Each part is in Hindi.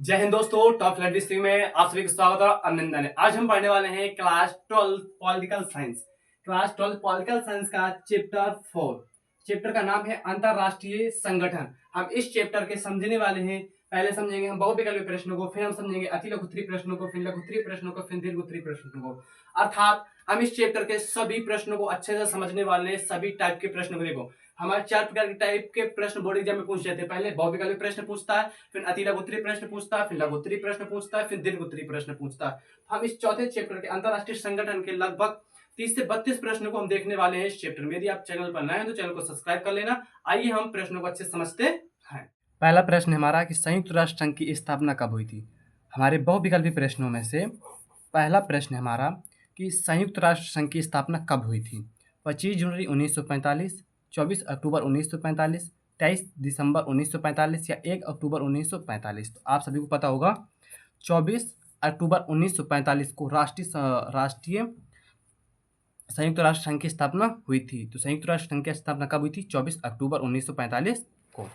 जय हिंद दोस्तों, टॉप लिटरेसी में आप सभी का स्वागत और अभिनंदन है। आज हम पढ़ने वाले हैं class 12 political science. Class 12 political science का चैप्टर 4। चैप्टर का नाम है अंतरराष्ट्रीय संगठन। हम इस चैप्टर के समझने वाले हैं। पहले समझेंगे हम बहुविकल्पीय प्रश्नों को, फिर हम समझेंगे अतिलघु प्रश्नों को, फिर लघु प्रश्नों को, फिर दीर्घ प्रश्नों को। अर्थात हम इस चैप्टर के सभी प्रश्नों को अच्छे से समझने वाले हैं। सभी टाइप के प्रश्नों को देखो, हमारे 4 प्रकार के टाइप के प्रश्न बोर्ड एग्जाम में पूछ जाते हैं। पहले बहुविकल्पीय प्रश्न पूछता है, फिर अतिलघु प्रश्न पूछता है, फिर लघु प्रश्न पूछता है, फिर दीर्घ प्रश्न पूछता है। हम इस चौथे चैप्टर के अंतरराष्ट्रीय संगठन के लगभग 30 से 32 प्रश्नों को हम देखने वाले हैं इस चैप्टर में। यदि आप चैनल पर नए हैं तो चैनल को सब्सक्राइब कर लेना। आइए हम प्रश्नों को अच्छे से समझते हैं। पहला प्रश्न हमारा कि संयुक्त राष्ट्र संघ की स्थापना कब हुई थी। हमारे बहुविकल्पीय प्रश्नों में से पहला प्रश्न हमारा कि संयुक्त राष्ट्र संघ की स्थापना कब हुई थी। 25 जनवरी 1945, 24 अक्टूबर 1945, 23 दिसंबर 1945 या 1 अक्टूबर 1945। तो आप सभी को पता होगा 24 अक्टूबर 1945 को राष्ट्रीय संयुक्त राष्ट्र संघ की स्थापना हुई थी। तो संयुक्त राष्ट्र संघ की स्थापना कब हुई थी? 24 अक्टूबर 1945 को।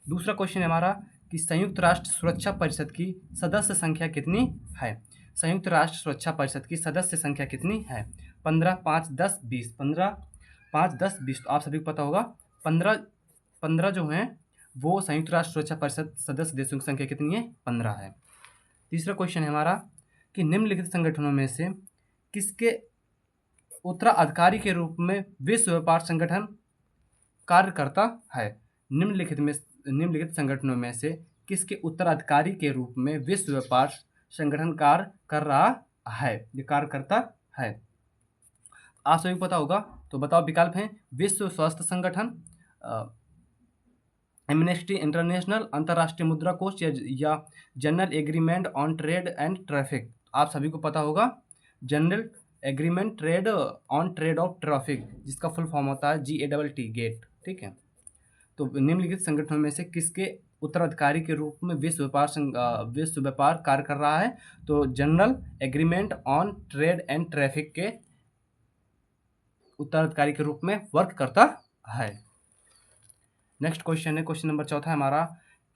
दूसरा क्वेश्चन हमारा कि संयुक्त राष्ट्र सुरक्षा परिषद की सदस्य संख्या कितनी है। संयुक्त राष्ट्र सुरक्षा परिषद की सदस्य संख्या कितनी है? 15, 5, 10, 20। 15, 5, 10, 20। तो आप सभी को पता होगा 15 जो हैं वो संयुक्त राष्ट्र सुरक्षा परिषद सदस्य देशों की संख्या कितनी है? 15 है। तीसरा क्वेश्चन है हमारा कि निम्नलिखित संगठनों में से किसके उत्तराधिकारी के रूप में विश्व व्यापार संगठन कार्य करता है। निम्नलिखित संगठनों में से किसके उत्तराधिकारी के रूप में विश्व व्यापार संगठन कार्य कर रहा है, ये कार्य करता है। आप सभी को पता होगा, तो बताओ विकल्प हैं विश्व स्वास्थ्य संगठन, एमनेस्टी इंटरनेशनल, अंतर्राष्ट्रीय मुद्रा कोष या general agreement on trade and traffic. आप सभी को पता होगा general agreement trade on trade off traffic, जिसका फुल फॉर्म होता है GATT गेट। ठीक है, तो निम्नलिखित संगठनों में से किसके उत्तराधिकारी के रूप में विश्व व्यापार कार्य कर रहा है? तो general agreement on trade and traffic के उत्तराधिकारी के रूप में वर्क करता है। नेक्स्ट क्वेश्चन है, क्वेश्चन नंबर चौथा हमारा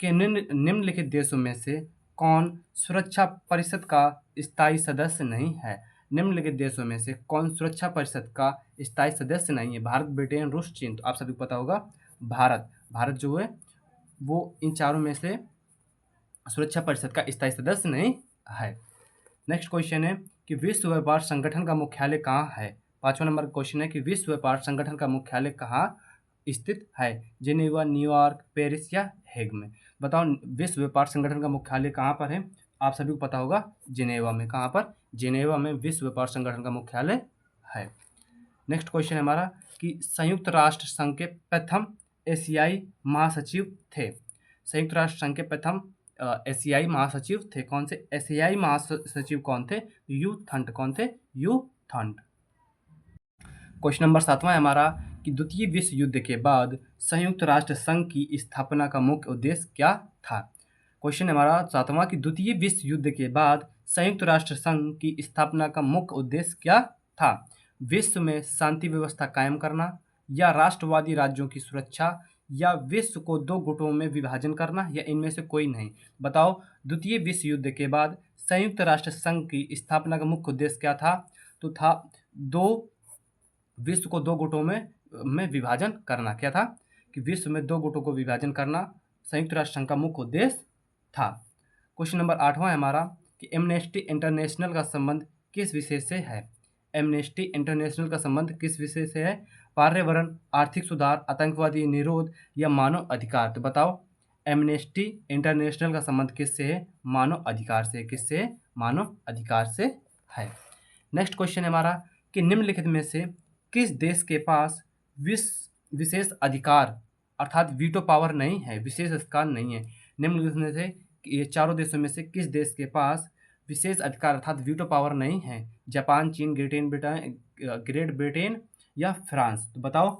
कि निम्नलिखित देशों में से कौन सुरक्षा परिषद का स्थायी सदस्य नहीं है। निम्नलिखित देशों में से कौन सुरक्षा परिषद का स्थायी सदस्य नहीं है? भारत, ब्रिटेन, रूस, चीन। तो आप सभी को पता होगा भारत जो है वो इन चारों में से सुरक्षा परिषद का स्थायी सदस्य नहीं है। नेक्स्ट क्वेश्चन है कि विश्व व्यापार संगठन का मुख्यालय कहाँ है। 5वां नंबर का क्वेश्चन है कि विश्व व्यापार संगठन का मुख्यालय कहाँ स्थित है? जिनेवा, न्यूयॉर्क, पेरिस या हेग में। बताओ विश्व व्यापार संगठन का मुख्यालय कहाँ पर है? आप सभी को पता होगा जिनेवा में। कहाँ पर? जिनेवा में विश्व व्यापार संगठन का मुख्यालय है। नेक्स्ट क्वेश्चन है हमारा कि संयुक्त राष्ट्र संघ के प्रथम एशियाई महासचिव थे। संयुक्त राष्ट्र संघ के प्रथम एशियाई महासचिव थे। कौन से एशियाई महासचिव कौन थे? यू थंट। कौन थे? यू थंट। क्वेश्चन नंबर 7वां है हमारा कि द्वितीय विश्व युद्ध के बाद संयुक्त राष्ट्र संघ की स्थापना का मुख्य उद्देश्य क्या था। क्वेश्चन हमारा 7वां कि द्वितीय विश्व युद्ध के बाद संयुक्त राष्ट्र संघ की स्थापना का मुख्य उद्देश्य क्या था? विश्व में शांति व्यवस्था कायम करना, या राष्ट्रवादी राज्यों की सुरक्षा, या विश्व को 2 गुटों में विभाजन करना, या इनमें से कोई नहीं। बताओ द्वितीय विश्व युद्ध के बाद संयुक्त राष्ट्र संघ की स्थापना का मुख्य उद्देश्य क्या था? तो था विश्व को 2 गुटों में विभाजन करना। क्या था? कि विश्व में 2 गुटों को विभाजन करना संयुक्त राष्ट्र संघ का मुख्य उद्देश्य था। क्वेश्चन नंबर 8वां है हमारा कि एमनेस्टी इंटरनेशनल का संबंध किस विषय से है। एमनेस्टी इंटरनेशनल का संबंध किस विषय से है? पर्यावरण, आर्थिक सुधार, आतंकवादी निरोध या मानव अधिकार। तो बताओ एमनेस्टी इंटरनेशनल का संबंध किससे है? मानव अधिकार से। किससे? मानव अधिकार से है। नेक्स्ट क्वेश्चन है हमारा कि निम्नलिखित में से किस देश के पास विशेष अधिकार अर्थात वीटो पावर नहीं है, विशेष अधिकार नहीं है। निम्नलिखित में से ये चारों देशों में से किस देश के पास विशेष अधिकार अर्थात वीटो पावर नहीं है? जापान, चीन, ग्रेट ब्रिटेन या फ्रांस। तो बताओ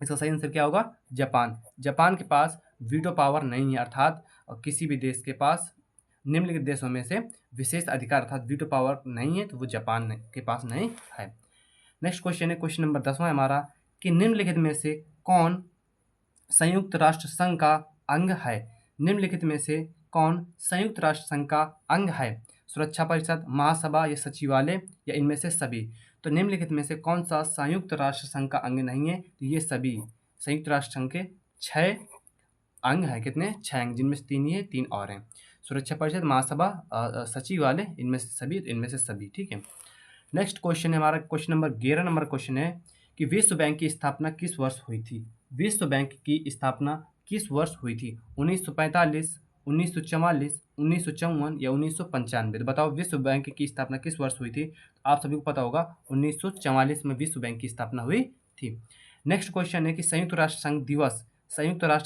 इसका सही आंसर क्या होगा? जापान। जापान के पास वीटो पावर नहीं है, अर्थात किसी भी देश के पास निम्नलिखित देशों में से विशेष अधिकार अर्थात वीटो पावर नहीं है, तो वो जापान के पास नहीं है। नेक्स्ट क्वेश्चन है, क्वेश्चन नंबर 10वां हमारा कि निम्नलिखित में से कौन संयुक्त राष्ट्र संघ का अंग है। निम्नलिखित में से कौन संयुक्त राष्ट्र संघ का अंग है? सुरक्षा परिषद, महासभा या सचिवालय या इनमें से सभी? तो निम्नलिखित में से कौन सा संयुक्त राष्ट्र संघ का अंग नहीं है? तो ये सभी संयुक्त राष्ट्र संघ के 6 अंग हैं। कितने? 6 अंग, जिनमें से 3 ये 3 और हैं। सुरक्षा परिषद, महासभा, सचिवालय, इनमें से सभी, इनमें से सभी। ठीक है। नेक्स्ट क्वेश्चन है हमारा, क्वेश्चन नंबर 11 नंबर क्वेश्चन है कि विश्व बैंक की स्थापना किस वर्ष हुई थी? विश्व बैंक की स्थापना किस वर्ष हुई थी? 1945, 1944, 1954 या 1995? तो बताओ विश्व बैंक की स्थापना किस वर्ष हुई थी? आप सभी को पता होगा 1944 में विश्व बैंक की स्थापना हुई थी। नेक्स्ट क्वेश्चन है कि संयुक्त राष्ट्र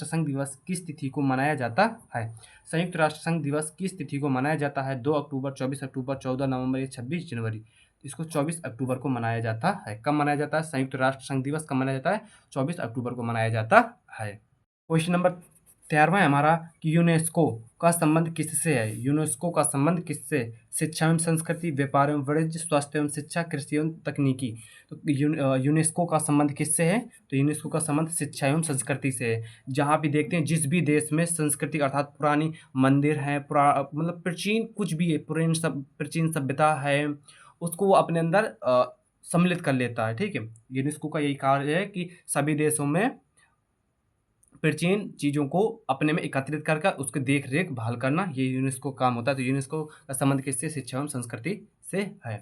संघ दिवस किस तिथि को मनाया जाता है? संयुक्त राष्ट्र संघ दिवस किस तिथि को मनाया जाता है? 2 अक्टूबर, 24 अक्टूबर, 14 नवंबर या 26 जनवरी? इसको 24 अक्टूबर को मनाया जाता है। कब मनाया जाता है संयुक्त राष्ट्र संघ दिवस? कब मनाया जाता है? 24 अक्टूबर को मनाया जाता है। क्वेश्चन नंबर 13वां है हमारा कि यूनेस्को का संबंध किससे है? यूनेस्को का संबंध किससे? शिक्षा एवं संस्कृति, व्यापार एवं वाणिज्य, स्वास्थ्य एवं शिक्षा, कृषि एवं तकनीकी? तो यूनेस्को का संबंध किससे है? तो यूनेस्को का संबंध शिक्षा एवं संस्कृति से है। जहाँ भी देखते हैं जिस भी देश में संस्कृति अर्थात पुरानी मंदिर है, मतलब प्राचीन कुछ भी है, प्राचीन सभ्यता है, उसको वो अपने अंदर सम्मिलित कर लेता है। ठीक है। यूनेस्को का यही कार्य है कि सभी देशों में प्राचीन चीज़ों को अपने में एकत्रित कर उसकी देख रेख भाल करना, ये यूनेस्को काम होता है। तो यूनेस्को का संबंध किससे? शिक्षा एवं संस्कृति से है।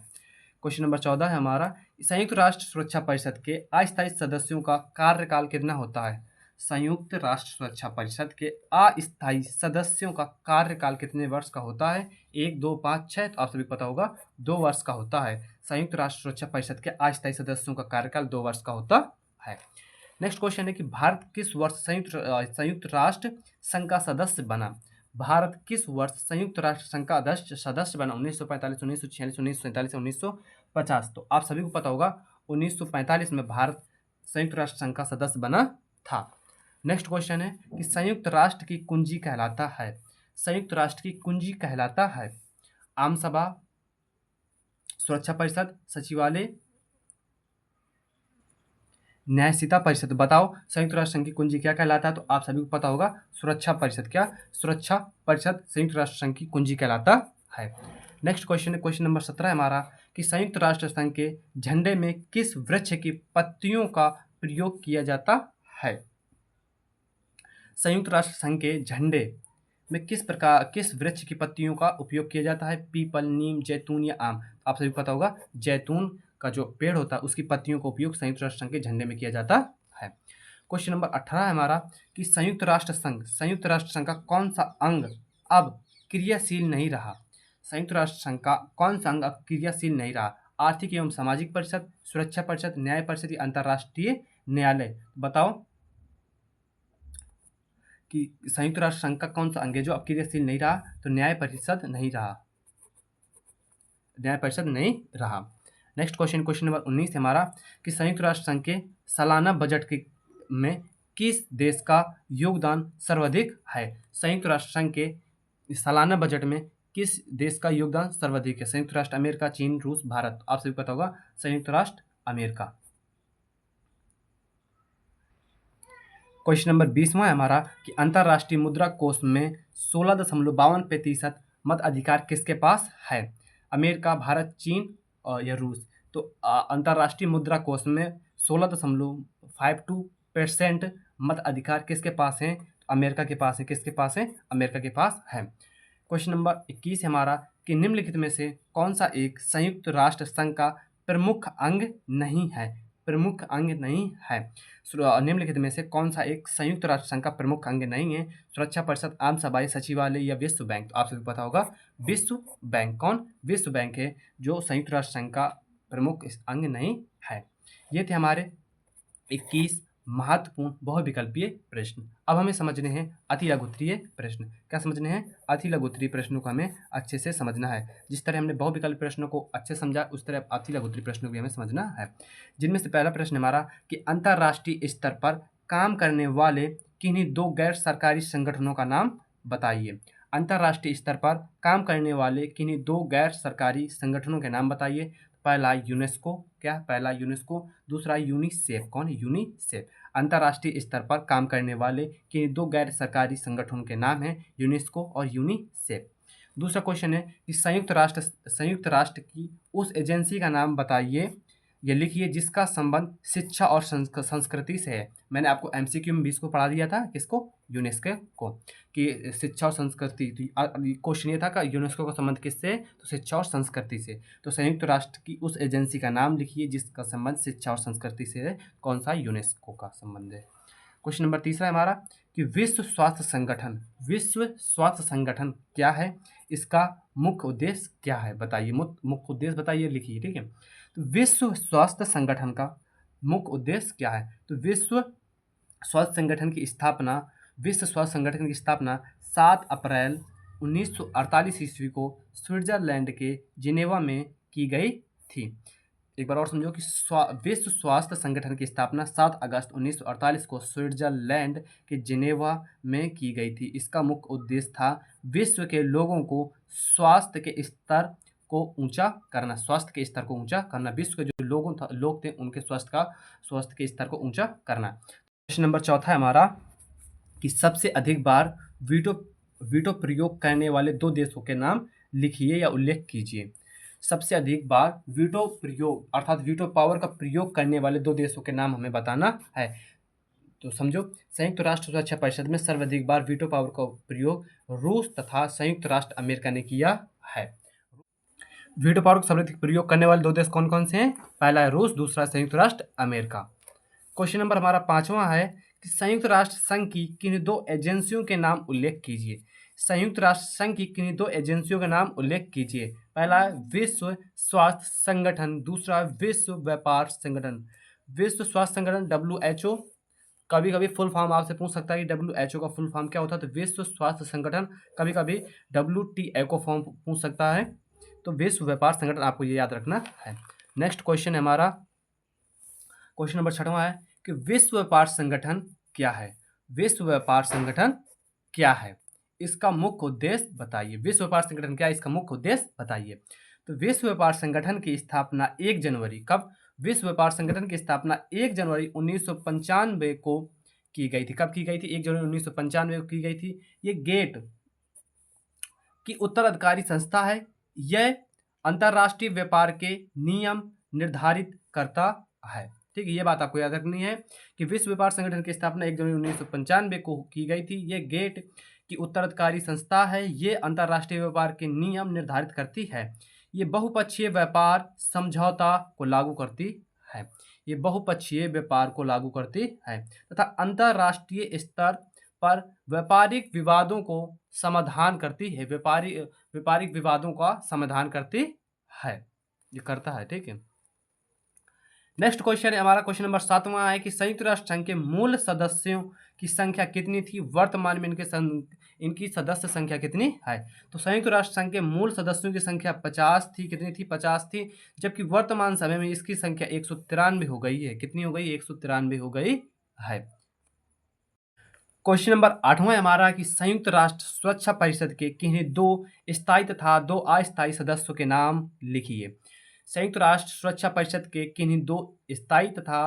क्वेश्चन नंबर 14 है हमारा, संयुक्त राष्ट्र सुरक्षा परिषद के अस्थायी सदस्यों का कार्यकाल कितना होता है? संयुक्त राष्ट्र सुरक्षा परिषद के अस्थायी सदस्यों का कार्यकाल कितने वर्ष का होता है? 1, 2, 5, 6? तो आप सभी पता होगा 2 वर्ष का होता है। संयुक्त राष्ट्र सुरक्षा परिषद के अस्थायी सदस्यों का कार्यकाल 2 वर्ष का होता है। नेक्स्ट क्वेश्चन है कि भारत किस वर्ष संयुक्त राष्ट्र संघ का सदस्य बना? भारत किस वर्ष संयुक्त राष्ट्र संघ का सदस्य बना? 1945, 1946, 1947, 1950? तो आप सभी को पता होगा 1945 में भारत संयुक्त राष्ट्र संघ का सदस्य बना था। नेक्स्ट क्वेश्चन है कि संयुक्त राष्ट्र की कुंजी कहलाता है? संयुक्त राष्ट्र की कुंजी कहलाता है आम सभा, सुरक्षा परिषद, सचिवालय, न्यायशीता परिषद? बताओ संयुक्त राष्ट्र संघ की कुंजी क्या कहलाता है? तो आप सभी को पता होगा सुरक्षा परिषद। क्या? सुरक्षा परिषद संयुक्त राष्ट्र संघ की कुंजी कहलाता है। नेक्स्ट क्वेश्चन है, क्वेश्चन नंबर 17 है हमारा कि संयुक्त राष्ट्र संघ के झंडे में किस वृक्ष की पत्तियों का प्रयोग किया जाता है? संयुक्त राष्ट्र संघ के झंडे में किस वृक्ष की पत्तियों का उपयोग किया जाता है? पीपल, नीम, जैतून या आम? आप सभी को पता होगा जैतून का जो पेड़ होता है उसकी पत्तियों का उपयोग संयुक्त राष्ट्र संघ के झंडे में किया जाता है। क्वेश्चन नंबर 18 है हमारा कि संयुक्त राष्ट्र संघ का कौन सा अंग अब क्रियाशील नहीं रहा? संयुक्त राष्ट्र संघ का कौन सा अंग अब क्रियाशील नहीं रहा? आर्थिक एवं सामाजिक परिषद, सुरक्षा परिषद, न्याय परिषद या अंतर्राष्ट्रीय न्यायालय? बताओ कि संयुक्त राष्ट्र संघ का कौन सा अंग है जो अब क्रियाशील नहीं रहा? तो न्याय परिषद नहीं रहा, न्याय परिषद नहीं रहा। नेक्स्ट क्वेश्चन नंबर 19 है हमारा कि संयुक्त राष्ट्र संघ के सालाना बजट में किस देश का योगदान सर्वाधिक है? संयुक्त राष्ट्र संघ के सालाना बजट में किस देश का योगदान सर्वाधिक है? संयुक्त राष्ट्र अमेरिका, चीन, रूस, भारत? आप सभी पता होगा संयुक्त राष्ट्र अमेरिका। क्वेश्चन नंबर 20वां है हमारा कि अंतर्राष्ट्रीय मुद्रा कोष में 16.52% मत अधिकार किसके पास है? अमेरिका, भारत, चीन या रूस? तो अंतर्राष्ट्रीय मुद्रा कोष में 16.52% मत अधिकार किसके पास है? अमेरिका के पास है। किसके पास है? अमेरिका के पास है। क्वेश्चन नंबर 21 है हमारा कि निम्नलिखित में से कौन सा एक संयुक्त राष्ट्र संघ का प्रमुख अंग नहीं है? प्रमुख अंग नहीं है। निम्नलिखित में से कौन सा एक संयुक्त राष्ट्र संघ का प्रमुख अंग नहीं है? सुरक्षा परिषद, आम सभा, सचिवालय या विश्व बैंक? तो आप सभी पता होगा विश्व बैंक। कौन? विश्व बैंक है जो संयुक्त राष्ट्र संघ का प्रमुख अंग नहीं है। ये थे हमारे 21 महत्वपूर्ण बहुविकल्पीय प्रश्न। अब हमें समझने हैं अति लघुत्तरीय प्रश्न। क्या समझने हैं? अति लघुत्तरीय प्रश्नों को हमें अच्छे से समझना है। जिस तरह हमने बहुविकल्पीय प्रश्नों को अच्छे समझा उस तरह अति लघुत्तरीय प्रश्नों को भी हमें समझना है। जिनमें से पहला प्रश्न हमारा कि अंतर्राष्ट्रीय स्तर पर काम करने वाले किन्हीं 2 गैर सरकारी संगठनों का नाम बताइए। अंतर्राष्ट्रीय स्तर पर काम करने वाले किन्हीं 2 गैर सरकारी संगठनों के नाम बताइए। पहला यूनेस्को। क्या? पहला यूनेस्को। दूसरा यूनिसेफ। कौन? यूनिसेफ। अंतर्राष्ट्रीय स्तर पर काम करने वाले किन दो गैर सरकारी संगठनों के नाम हैं यूनेस्को और यूनिसेफ। दूसरा क्वेश्चन है कि संयुक्त राष्ट्र की उस एजेंसी का नाम बताइए, ये लिखिए जिसका संबंध शिक्षा और संस्कृति से है। मैंने आपको एमसीक्यू में भी इसको पढ़ा दिया था, किसको, यूनेस्को को, कि शिक्षा और संस्कृति। क्वेश्चन ये था कि यूनेस्को का संबंध किससे है, तो शिक्षा और संस्कृति से। तो संयुक्त राष्ट्र की उस एजेंसी का नाम लिखिए जिसका संबंध शिक्षा और संस्कृति से है। कौन सा, यूनेस्को का संबंध है। क्वेश्चन नंबर तीसरा है हमारा कि विश्व स्वास्थ्य संगठन क्या है, इसका मुख्य उद्देश्य क्या है, बताइए। मुख्य उद्देश्य बताइए, लिखिए, ठीक है। तो विश्व स्वास्थ्य संगठन का मुख्य उद्देश्य क्या है, तो विश्व स्वास्थ्य संगठन की स्थापना 7 अप्रैल 1948 ईस्वी को स्विट्जरलैंड के जिनेवा में की गई थी। एक बार और समझो कि विश्व स्वास्थ्य संगठन की स्थापना 7 अगस्त 1948 को स्विट्जरलैंड के जिनेवा में की गई थी। इसका मुख्य उद्देश्य था विश्व के लोगों को स्वास्थ्य के स्तर को ऊंचा करना, विश्व के जो लोग थे उनके स्वास्थ्य के स्तर को ऊंचा करना। क्वेश्चन नंबर चौथा है हमारा कि सबसे अधिक बार वीटो प्रयोग करने वाले 2 देशों के नाम लिखिए या उल्लेख कीजिए। सबसे अधिक बार वीटो प्रयोग अर्थात वीटो पावर का प्रयोग करने वाले 2 देशों के नाम हमें बताना है। तो समझो, संयुक्त राष्ट्र सुरक्षा परिषद में सर्वाधिक बार वीटो पावर का प्रयोग रूस तथा संयुक्त राष्ट्र अमेरिका ने किया है। वीटो पावर का सर्वाधिक प्रयोग करने वाले 2 देश कौन कौन से हैं, पहला है रूस, दूसरा संयुक्त राष्ट्र अमेरिका। क्वेश्चन नंबर हमारा 5वां है कि संयुक्त राष्ट्र संघ की किन 2 एजेंसियों के नाम उल्लेख कीजिए। संयुक्त राष्ट्र संघ की किन 2 एजेंसियों का नाम उल्लेख कीजिए। पहला है विश्व स्वास्थ्य संगठन, दूसरा विश्व व्यापार संगठन। विश्व स्वास्थ्य संगठन WHO, कभी कभी फुल फॉर्म आपसे पूछ सकता है कि WHO का फुल फॉर्म क्या होता है, तो विश्व स्वास्थ्य संगठन। कभी कभी WTO को फॉर्म पूछ सकता है, तो विश्व व्यापार संगठन, आपको ये याद रखना है। नेक्स्ट क्वेश्चन है हमारा, क्वेश्चन नंबर 6वां है कि विश्व व्यापार संगठन क्या है। विश्व व्यापार संगठन क्या है, इसका मुख्य उद्देश्य बताइए। विश्व व्यापार संगठन क्या है, इसका मुख्य उद्देश्य बताइए। तो विश्व व्यापार संगठन की स्थापना 1 जनवरी, कब, विश्व व्यापार संगठन की स्थापना 1 जनवरी 1995 को की गई थी। कब की गई थी, 1 जनवरी 1995 को की गई थी। ये गेट की उत्तराधिकारी संस्था है। यह अंतरराष्ट्रीय व्यापार के नियम निर्धारित करता है। ठीक है, ये बात आपको याद रखनी है कि विश्व व्यापार संगठन की स्थापना 1 जनवरी 1995 को की गई थी। ये गेट की उत्तराधिकारी संस्था है। ये अंतरराष्ट्रीय व्यापार के नियम निर्धारित करती है। ये बहुपक्षीय व्यापार समझौता को लागू करती है। ये बहुपक्षीय व्यापार को लागू करती है तथा अंतरराष्ट्रीय स्तर पर व्यापारिक विवादों को समाधान करती है। व्यापारिक विवादों का समाधान करती है, ये करता है। ठीक है, नेक्स्ट क्वेश्चन है हमारा, क्वेश्चन नंबर 7वां है कि संयुक्त राष्ट्र संघ के मूल सदस्यों की संख्या कितनी थी, वर्तमान में इनकी सदस्य संख्या कितनी है। तो संयुक्त राष्ट्र संघ के मूल सदस्यों की संख्या 50 थी। कितनी थी, 50 थी, जबकि वर्तमान समय में इसकी संख्या 193 हो गई है। कितनी हो गई, 193 हो गई है। क्वेश्चन नंबर 8वां है हमारा कि संयुक्त राष्ट्र सुरक्षा परिषद के किन्हीं 2 स्थायी तथा 2 अस्थायी सदस्यों के नाम लिखिए। संयुक्त राष्ट्र सुरक्षा परिषद के किन्हीं 2 स्थायी तथा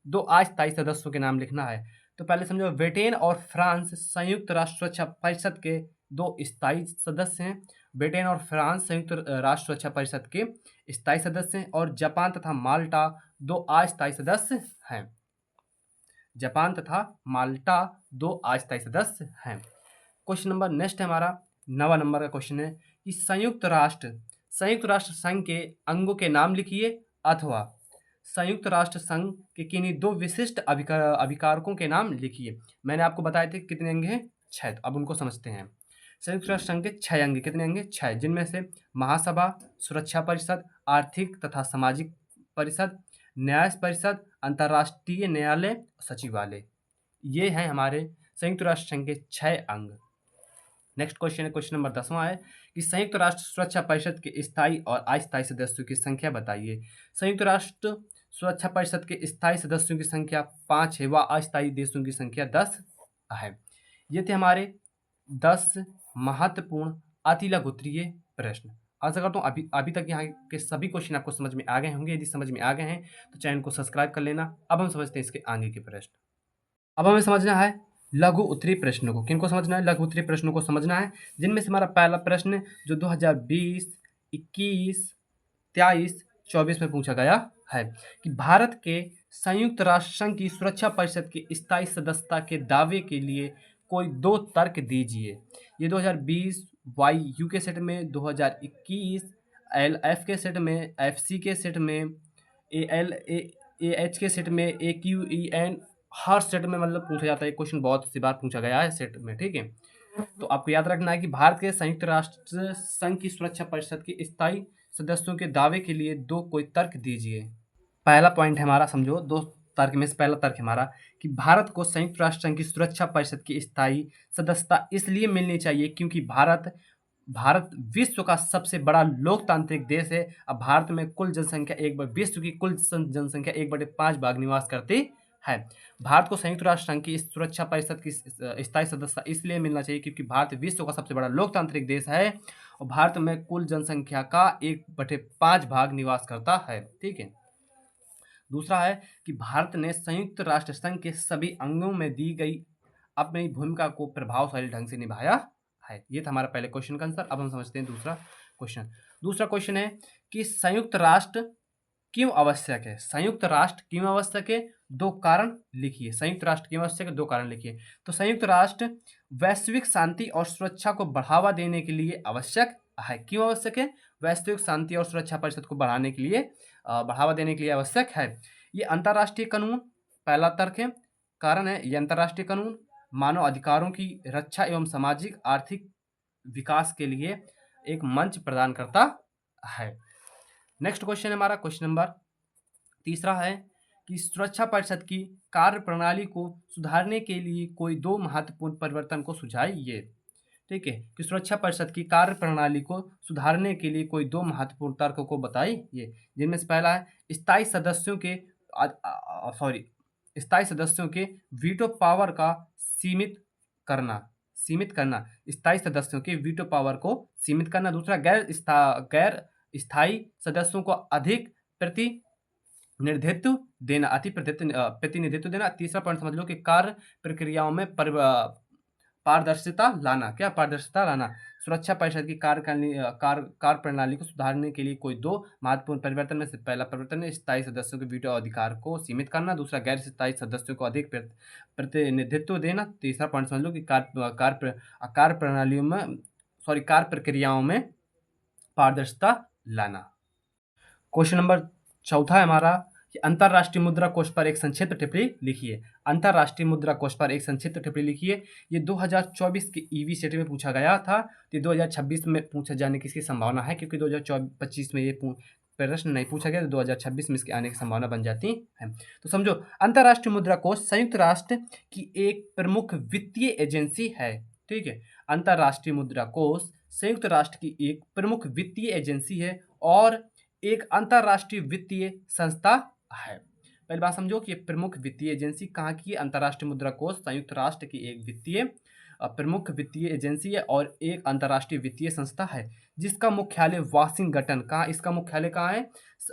2 अस्थायी सदस्यों के नाम लिखना है। तो पहले समझो, ब्रिटेन और फ्रांस संयुक्त राष्ट्र सुरक्षा परिषद के 2 स्थायी सदस्य हैं। ब्रिटेन और फ्रांस संयुक्त राष्ट्र सुरक्षा परिषद के स्थायी सदस्य हैं। और जापान तथा माल्टा 2 अस्थायी सदस्य हैं। जापान तथा माल्टा 2 अस्थायी सदस्य हैं। क्वेश्चन नंबर नेक्स्ट है हमारा 9वां नंबर का क्वेश्चन है कि संयुक्त राष्ट्र संघ के अंगों के नाम लिखिए अथवा संयुक्त राष्ट्र संघ के किन्हीं 2 विशिष्ट अभिकारकों के नाम लिखिए। मैंने आपको बताए थे कितने अंग हैं, 6। अब उनको समझते हैं। संयुक्त राष्ट्र संघ के 6 अंग, कितने अंग, 6, जिनमें से महासभा, सुरक्षा परिषद, आर्थिक तथा सामाजिक परिषद, न्याय परिषद, अंतर्राष्ट्रीय न्यायालय, सचिवालय, ये हैं हमारे संयुक्त राष्ट्र संघ के 6 अंग। नेक्स्ट क्वेश्चन है, क्वेश्चन नंबर 10वां है कि संयुक्त राष्ट्र सुरक्षा परिषद के स्थायी और अस्थायी सदस्यों की संख्या बताइए। संयुक्त राष्ट्र सुरक्षा परिषद के स्थायी सदस्यों की संख्या 5 है व अस्थायी देशों की संख्या 10 है। ये थे हमारे 10 महत्वपूर्ण अति लघुत्तरीय प्रश्न। आशा करता हूँ अभी तक यहाँ के सभी क्वेश्चन आपको समझ में आ गए होंगे। यदि समझ में आ गए हैं तो चैनल को सब्सक्राइब कर लेना। अब हम समझते हैं इसके आगे के प्रश्न। अब हमें समझना है लघु उत्तरीय प्रश्नों को। किनको समझना है? लघु उत्तरीय प्रश्नों को समझना है, जिनमें से हमारा पहला प्रश्न जो 2020, 21, 23, 24 में पूछा गया है कि भारत के संयुक्त राष्ट्र संघ की सुरक्षा परिषद की स्थायी सदस्यता के दावे के लिए कोई दो तर्क दीजिए। ये 2020 वाई यू के सेट में, 2021 एल एफ के सेट में, एफ सी के सेट में, ए एल ए एच के सेट में, ए क्यू ई एन, हर सेट में मतलब पूछा जाता है। क्वेश्चन बहुत सी बार पूछा गया है सेट में, ठीक है। तो आपको याद रखना है कि भारत के संयुक्त राष्ट्र संघ की सुरक्षा परिषद के स्थायी सदस्यों के दावे के लिए दो कोई तर्क दीजिए। पहला पॉइंट है हमारा, समझो, दो तर्क में से पहला तर्क है हमारा कि भारत को संयुक्त राष्ट्र संघ की सुरक्षा परिषद की स्थायी सदस्यता इसलिए मिलनी चाहिए क्योंकि भारत भारत विश्व का सबसे बड़ा लोकतांत्रिक देश है। अब भारत में कुल जनसंख्या विश्व की कुल जनसंख्या 1/5 भाग निवास करती है। भारत को संयुक्त राष्ट्र संघ की इस सुरक्षा परिषद की स्थायी सदस्यता इसलिए मिलना चाहिए क्योंकि भारत विश्व का सबसे बड़ा लोकतांत्रिक देश है और भारत में कुल जनसंख्या का 1/5 भाग निवास करता है, ठीक है। दूसरा है कि भारत ने संयुक्त राष्ट्र संघ के सभी अंगों में दी गई अपनी भूमिका को प्रभावशाली ढंग से निभाया है। ये था हमारा पहले क्वेश्चन का आंसर। अब हम समझते हैं दूसरा क्वेश्चन। दूसरा क्वेश्चन है कि संयुक्त राष्ट्र क्यों आवश्यक है? संयुक्त राष्ट्र क्यों आवश्यक है? दो कारण लिखिए। संयुक्त राष्ट्र क्यों आवश्यक है? दो कारण लिखिए। तो संयुक्त राष्ट्र वैश्विक शांति और सुरक्षा को बढ़ावा देने के लिए आवश्यक है। क्यों आवश्यक है? वैश्विक शांति और सुरक्षा परिषद को बढ़ाने के लिए बढ़ावा देने के लिए आवश्यक है। ये अंतर्राष्ट्रीय कानून, पहला तर्क है, कारण है ये अंतर्राष्ट्रीय कानून मानव अधिकारों की रक्षा एवं सामाजिक आर्थिक विकास के लिए एक मंच प्रदान करता है। नेक्स्ट क्वेश्चन है हमारा, क्वेश्चन नंबर तीसरा है कि सुरक्षा परिषद की कार्य प्रणाली को सुधारने के लिए कोई दो महत्वपूर्ण परिवर्तन को सुझाइए। ठीक है, कि सुरक्षा परिषद की कार्य प्रणाली को सुधारने के लिए कोई दो महत्वपूर्ण तर्कों को बताइए, जिनमें से पहला है स्थायी सदस्यों के स्थायी सदस्यों के वीटो पावर का सीमित करना, स्थायी सदस्यों के वीटो पावर को सीमित करना। दूसरा, गैर स्थायी सदस्यों को अधिक प्रतिनिधित्व देना। तीसरा पॉइंट समझ लो कि कार्य प्रक्रियाओं में पारदर्शिता लाना। क्या? पारदर्शिता लाना। सुरक्षा परिषद की कार्य प्रणाली को सुधारने के लिए कोई दो महत्वपूर्ण परिवर्तन में से पहला परिवर्तन है स्थायी सदस्यों के वीटो अधिकार को सीमित करना। दूसरा, गैर स्थायी सदस्यों को अधिक प्रतिनिधित्व देना। तीसरा पॉइंट समझ लो कि कार्य प्रणालियों में कार्य प्रक्रियाओं में पारदर्शिता लाना। क्वेश्चन नंबर चौथा है हमारा कि अंतरराष्ट्रीय मुद्रा कोष पर एक संक्षिप्त टिप्पणी लिखिए। अंतरराष्ट्रीय मुद्रा कोष पर एक संक्षिप्त टिप्पणी लिखिए। ये 2024 के ईवी सेट में पूछा गया था, तो 2026 में पूछा जाने की इसकी संभावना है, क्योंकि 2025 में ये प्रश्न नहीं पूछा गया, तो 2026 में इसके आने की संभावना बन जाती है। तो समझो, अंतरराष्ट्रीय मुद्रा कोष संयुक्त राष्ट्र की एक प्रमुख वित्तीय एजेंसी है। ठीक है, अंतरराष्ट्रीय मुद्रा कोष संयुक्त राष्ट्र की एक प्रमुख वित्तीय एजेंसी है और एक अंतरराष्ट्रीय वित्तीय संस्था है। पहली बात समझो कि प्रमुख वित्तीय एजेंसी कहाँ की है? अंतरराष्ट्रीय मुद्रा कोष संयुक्त राष्ट्र की एक प्रमुख वित्तीय एजेंसी है और एक अंतरराष्ट्रीय वित्तीय संस्था है, जिसका मुख्यालय वाशिंगटन का, इसका मुख्यालय कहाँ है?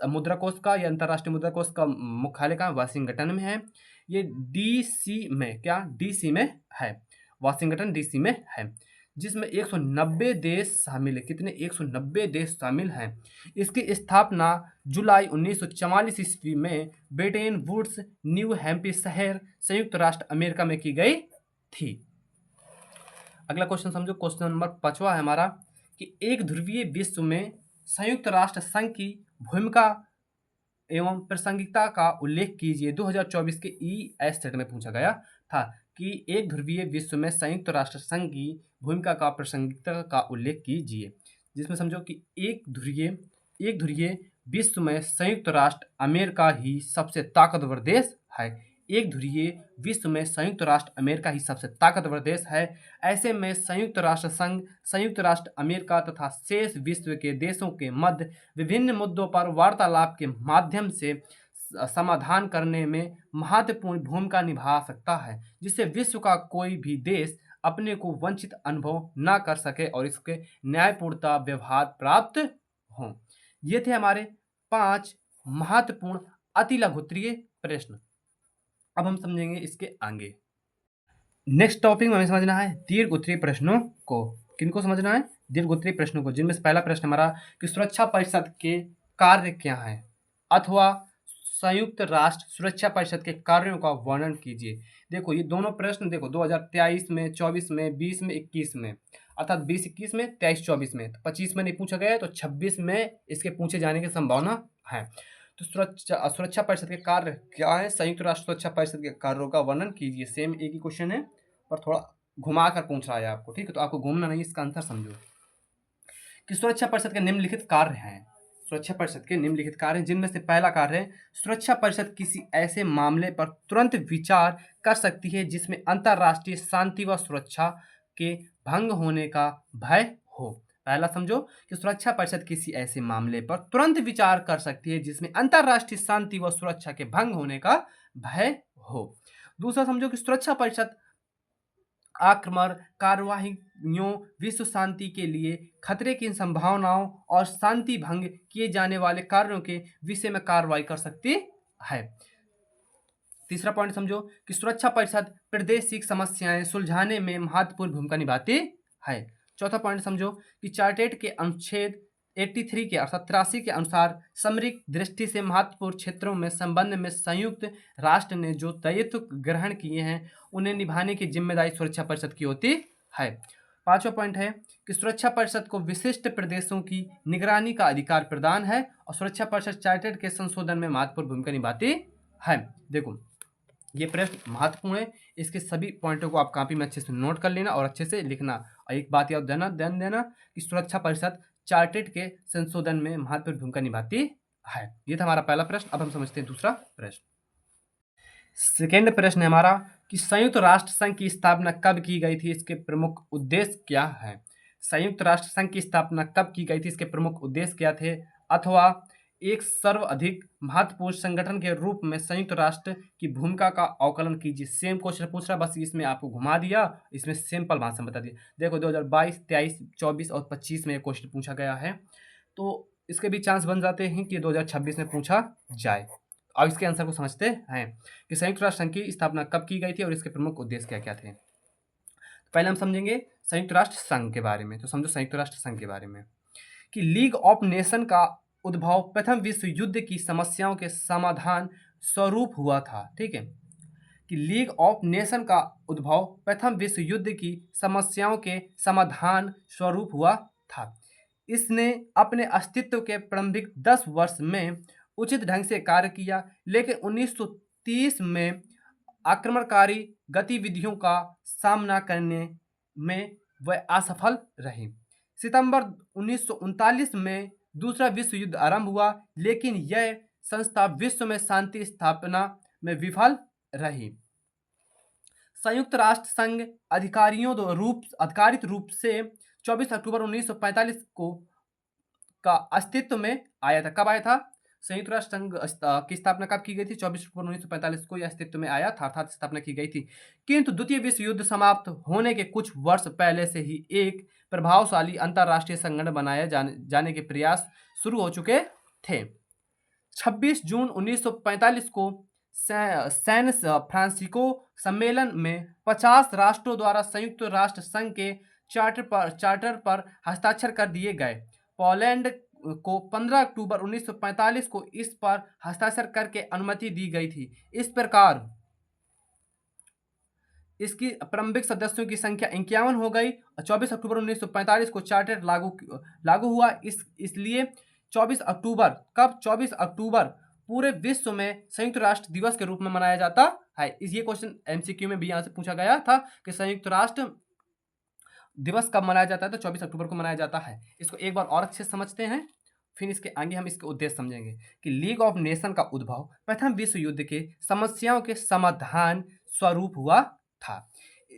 मुद्रा कोष का या अंतरराष्ट्रीय मुद्रा कोष का मुख्यालय कहाँ? वाशिंगटन में है। ये डीसी में, क्या? डीसी में है, वाशिंगटन डीसी में है, जिसमें 190 देश शामिल है। कितने? 190 देश शामिल हैं। इसकी स्थापना जुलाई 1944 ईस्वी में ब्रेटन वुड्स, न्यू हैम्पशायर, संयुक्त राष्ट्र अमेरिका में की गई थी। अगला क्वेश्चन समझो, क्वेश्चन नंबर 5वां है हमारा कि एक ध्रुवीय विश्व में संयुक्त राष्ट्र संघ की भूमिका एवं प्रासंगिकता का उल्लेख कीजिए। 2024 के ES सेट में पूछा गया था कि एक ध्रुवीय विश्व में संयुक्त राष्ट्र संघ की भूमिका का प्रासंगिकता का उल्लेख कीजिए, जिसमें समझो कि एक ध्रुवीय विश्व में संयुक्त राष्ट्र अमेरिका ही सबसे ताकतवर देश है। एक ध्रुवीय विश्व में संयुक्त राष्ट्र अमेरिका ही सबसे ताकतवर देश है। ऐसे में संयुक्त राष्ट्र संघ, संयुक्त राष्ट्र अमेरिका तथा शेष विश्व के देशों के मध्य विभिन्न मुद्दों पर वार्तालाप के माध्यम से समाधान करने में महत्वपूर्ण भूमिका निभा सकता है, जिससे विश्व का कोई भी देश अपने को वंचित अनुभव न कर सके और इसके न्यायपूर्णता व्यवहार प्राप्त हो। ये थे हमारे 5 महत्वपूर्ण अति लघुत्तरीय प्रश्न। अब हम समझेंगे इसके आगे। नेक्स्ट टॉपिक में हमें समझना है दीर्घ उत्तरीय प्रश्नों को। किनको समझना है? दीर्घ उत्तरीय प्रश्नों को, जिनमें से पहला प्रश्न हमारा कि सुरक्षा परिषद के कार्य क्या हैं, अथवा संयुक्त राष्ट्र सुरक्षा परिषद के कार्यों का वर्णन कीजिए। देखो ये दोनों प्रश्न देखो 2023 में, 24 में, 20 में, 21 में, अर्थात 20-21 में, 23-24 में, तो 25 में नहीं पूछा गया है, तो 26 में इसके पूछे जाने की संभावना है। तो सुरक्षा परिषद के कार्य क्या है, संयुक्त राष्ट्र सुरक्षा परिषद के कार्यों का वर्णन कीजिए। सेम एक ही क्वेश्चन है पर थोड़ा घुमा कर पूछ रहा है आपको, ठीक है, तो आपको घूमना नहीं, इसका आंसर समझो कि सुरक्षा परिषद के निम्नलिखित कार्य हैं। सुरक्षा परिषद के निम्नलिखित कार्य, जिनमें से पहला कार्य है सुरक्षा परिषद किसी ऐसे मामले पर तुरंत विचार कर सकती है जिसमें अंतरराष्ट्रीय शांति व सुरक्षा के भंग होने का भय हो। पहला समझो कि सुरक्षा परिषद किसी ऐसे मामले पर तुरंत विचार कर सकती है जिसमें अंतरराष्ट्रीय शांति व सुरक्षा के भंग होने का भय हो। दूसरा समझो कि सुरक्षा परिषद आक्रमण कार्यवाहियों, विश्व शांति के लिए खतरे की संभावनाओं और शांति भंग किए जाने वाले कार्यों के विषय में कार्रवाई कर सकती है। तीसरा पॉइंट समझो कि सुरक्षा परिषद प्रादेशिक समस्याएं सुलझाने में महत्वपूर्ण भूमिका निभाती है। चौथा पॉइंट समझो कि चार्टेड के अनुच्छेद 83 के अर्थात 83 के अनुसार सामरिक दृष्टि से महत्वपूर्ण क्षेत्रों में संबंध में संयुक्त राष्ट्र ने जो दायित्व ग्रहण किए हैं उन्हें निभाने की जिम्मेदारी सुरक्षा परिषद की होती है। पांचवा पॉइंट है कि सुरक्षा परिषद को विशिष्ट प्रदेशों की निगरानी का अधिकार प्रदान है और सुरक्षा परिषद चार्टेड के संशोधन में महत्वपूर्ण भूमिका निभाती है। देखो ये प्रश्न महत्वपूर्ण है, इसके सभी पॉइंटों को आप कॉपी में अच्छे से नोट कर लेना और अच्छे से लिखना। और एक बात याद ध्यान देना कि सुरक्षा परिषद चार्टेड के संशोधन में महत्वपूर्ण भूमिका निभाती है। ये था हमारा पहला प्रश्न। अब हम समझते हैं दूसरा प्रश्न। सेकेंड प्रश्न है हमारा कि संयुक्त राष्ट्र संघ की स्थापना कब की गई थी, इसके प्रमुख उद्देश्य क्या है। संयुक्त राष्ट्र संघ की स्थापना कब की गई थी, इसके प्रमुख उद्देश्य क्या थे, अथवा एक सर्वाधिक महत्वपूर्ण संगठन के रूप में संयुक्त राष्ट्र की भूमिका का अवकलन कीजिए। सेम क्वेश्चन पूछ रहा, बस इसमें आपको घुमा दिया, इसमें सिंपल भाषा में बता दिया। देखो 2022, 23, 24 और 25 में ये क्वेश्चन पूछा गया है, तो इसके भी चांस बन जाते हैं कि 2026 में पूछा जाए। अब इसके आंसर को समझते हैं कि संयुक्त राष्ट्र संघ की स्थापना कब की गई थी और इसके प्रमुख उद्देश्य क्या क्या थे। पहले हम समझेंगे संयुक्त राष्ट्र संघ के बारे में। तो समझो संयुक्त राष्ट्र संघ के बारे में कि लीग ऑफ नेशन का उद्भव प्रथम विश्व युद्ध की समस्याओं के समाधान स्वरूप हुआ था। ठीक है, कि लीग ऑफ नेशन का उद्भव प्रथम विश्व युद्ध की समस्याओं के समाधान स्वरूप हुआ था। इसने अपने अस्तित्व के प्रारंभिक 10 वर्ष में उचित ढंग से कार्य किया, लेकिन 1930 में आक्रमणकारी गतिविधियों का सामना करने में वह असफल रही। सितंबर 1939 में दूसरा विश्व युद्ध आरंभ हुआ, लेकिन यह संस्था विश्व में शांति स्थापना में विफल रही। संयुक्त राष्ट्र संघ अधिकारित रूप से 24 अक्टूबर 1945 को का अस्तित्व में आया था। कब आया था? संयुक्त राष्ट्र संघ की स्थापना कब की गई थी? 24 अक्टूबर 1945 को यह अस्तित्व में आया था, अर्थात स्थापना की गई थी। किंतु द्वितीय विश्व युद्ध समाप्त होने के कुछ वर्ष पहले से ही एक प्रभावशाली अंतरराष्ट्रीय संगठन बनाया जाने के प्रयास शुरू हो चुके थे। 26 जून 1945 को सैन फ्रांसिस्को सम्मेलन में 50 राष्ट्रों द्वारा संयुक्त राष्ट्र संघ के चार्टर पर हस्ताक्षर कर दिए गए। पोलैंड को 15 अक्टूबर 1945 को इस पर हस्ताक्षर करके अनुमति दी गई थी। इस प्रकार इसकी प्रारंभिक सदस्यों की संख्या 51 हो गई। 24 अक्टूबर 1945 को चार्टर लागू हुआ। इसलिए 24 अक्टूबर, कब? 24 अक्टूबर पूरे विश्व में संयुक्त राष्ट्र दिवस के रूप में मनाया जाता है। ये क्वेश्चन एमसीक्यू में भी यहाँ से पूछा गया था कि संयुक्त राष्ट्र दिवस कब मनाया जाता है, तो 24 अक्टूबर को मनाया जाता है। इसको एक बार और अच्छे से समझते हैं, फिर इसके आगे हम इसके उद्देश्य समझेंगे कि लीग ऑफ नेशन का उद्भव प्रथम विश्व युद्ध के समस्याओं के समाधान स्वरूप हुआ था।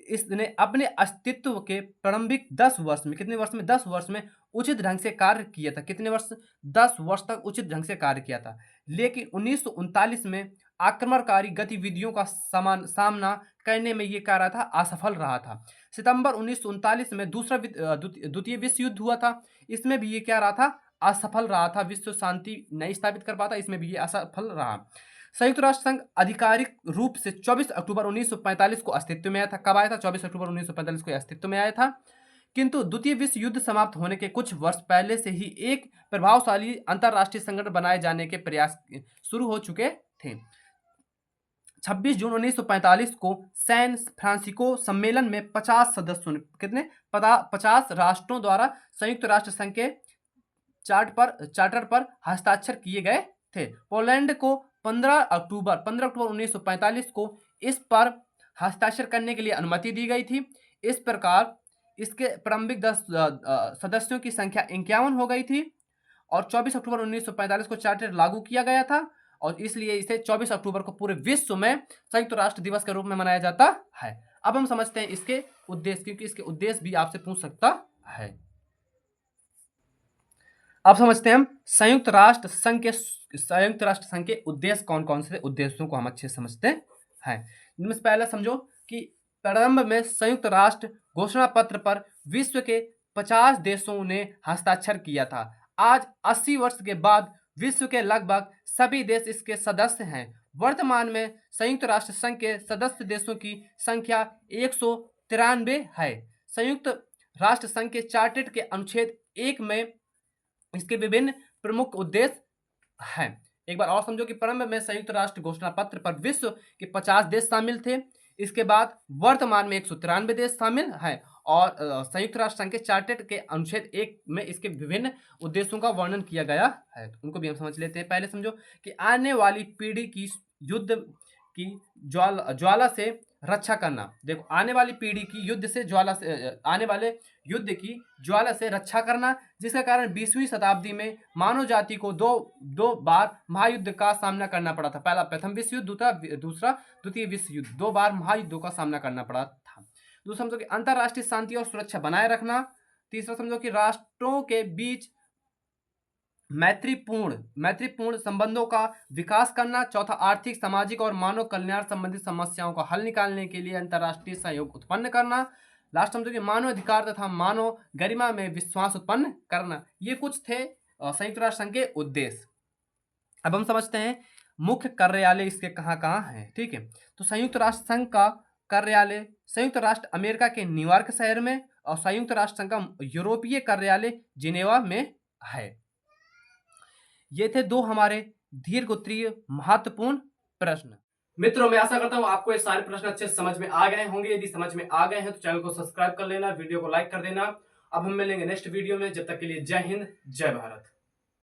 इसने अपने अस्तित्व के प्रारंभिक 10 वर्ष में, कितने वर्ष में? 10 वर्ष में उचित ढंग से कार्य किया था। कितने वर्ष? 10 वर्ष तक उचित ढंग से कार्य किया था। लेकिन 1939 में आक्रमणकारी गतिविधियों का सामना करने में ये क्या रहा था? असफल रहा था। सितंबर 1939 में द्वितीय विश्व युद्ध हुआ था। इसमें भी ये क्या रहा था? असफल रहा था। विश्व शांति नहीं स्थापित कर पाता, इसमें भी ये असफल रहा। संयुक्त राष्ट्र संघ आधिकारिक रूप से 24 अक्टूबर 1945 को अस्तित्व में आया था। कब आया था? 24 अक्टूबर 1945 को अस्तित्व में आया था। किंतु द्वितीय विश्व युद्ध समाप्त होने के कुछ वर्ष पहले से ही एक प्रभावशाली अंतरराष्ट्रीय संगठन बनाए जाने के प्रयास शुरू हो चुके थे। 26 जून 1945 को सैन फ्रांसिस्को सम्मेलन में 50 सदस्यों ने, कितने? 50 राष्ट्रों द्वारा संयुक्त राष्ट्र संघ के चार्टर पर हस्ताक्षर किए गए थे। पोलैंड को 15 अक्टूबर 1945 को इस पर हस्ताक्षर करने के लिए अनुमति दी गई थी। इस प्रकार इसके प्रारंभिक 10 सदस्यों की संख्या 51 हो गई थी और 24 अक्टूबर 1945 को चार्टर लागू किया गया था और इसलिए इसे 24 अक्टूबर को पूरे विश्व में संयुक्त राष्ट्र दिवस के रूप में मनाया जाता है। अब हम समझते हैं इसके उद्देश्य, क्योंकि इसके उद्देश्य भी आपसे पूछ सकता है। अब समझते हैं हम संयुक्त राष्ट्र संघ के उद्देश्य कौन कौन से उद्देश्यों को हम अच्छे से समझते हैं। इनमें से पहला समझो कि प्रारंभ में संयुक्त राष्ट्र घोषणा पत्र पर विश्व के 50 देशों ने हस्ताक्षर किया था। आज 80 वर्ष के बाद विश्व के लगभग सभी देश इसके सदस्य हैं। वर्तमान में संयुक्त राष्ट्र संघ के सदस्य देशों की संख्या 193 है। संयुक्त राष्ट्र संघ के चार्टर के अनुच्छेद 1 में इसके विभिन्न प्रमुख उद्देश्य हैं। एक बार और समझो कि प्रारंभ में संयुक्त राष्ट्र घोषणा पत्र पर विश्व के 50 देश शामिल थे। इसके बाद वर्तमान में 193 देश शामिल हैं और संयुक्त राष्ट्र संघ के चार्टर के अनुच्छेद 1 में इसके विभिन्न उद्देश्यों का वर्णन किया गया है। तो उनको भी हम समझ लेते हैं। पहले समझो कि आने वाली पीढ़ी की युद्ध की ज्वाला से रक्षा करना। देखो, आने वाली पीढ़ी की आने वाले युद्ध की ज्वाला से रक्षा करना, जिसके कारण 20वीं शताब्दी में मानव जाति को दो बार महायुद्ध का सामना करना पड़ा था। पहला प्रथम विश्व युद्ध, दूसरा द्वितीय विश्व युद्ध, 2 बार महायुद्धों का सामना करना पड़ा था। दूसरा समझो कि अंतरराष्ट्रीय शांति और सुरक्षा बनाए रखना। तीसरा समझो कि राष्ट्रों के बीच मैत्रीपूर्ण संबंधों का विकास करना। चौथा, आर्थिक, सामाजिक और मानव कल्याण संबंधित समस्याओं का हल निकालने के लिए अंतरराष्ट्रीय सहयोग उत्पन्न करना। लास्ट समझो कि मानव अधिकार तथा मानव गरिमा में विश्वास उत्पन्न करना। ये कुछ थे संयुक्त राष्ट्र संघ के उद्देश्य। अब हम समझते हैं मुख्य कार्यालय इसके कहाँ हैं। ठीक है, तो संयुक्त राष्ट्र संघ का कार्यालय संयुक्त राष्ट्र अमेरिका के न्यूयॉर्क शहर में और संयुक्त राष्ट्र संघ का यूरोपीय कार्यालय जिनेवा में है। ये थे 2 हमारे दीर्घ उत्तरीय महत्वपूर्ण प्रश्न। मित्रों, मैं आशा करता हूं आपको ये सारे प्रश्न अच्छे समझ में आ गए होंगे। यदि समझ में आ गए हैं तो चैनल को सब्सक्राइब कर लेना, वीडियो को लाइक कर देना। अब हम मिलेंगे नेक्स्ट वीडियो में। जब तक के लिए जय हिंद, जय भारत।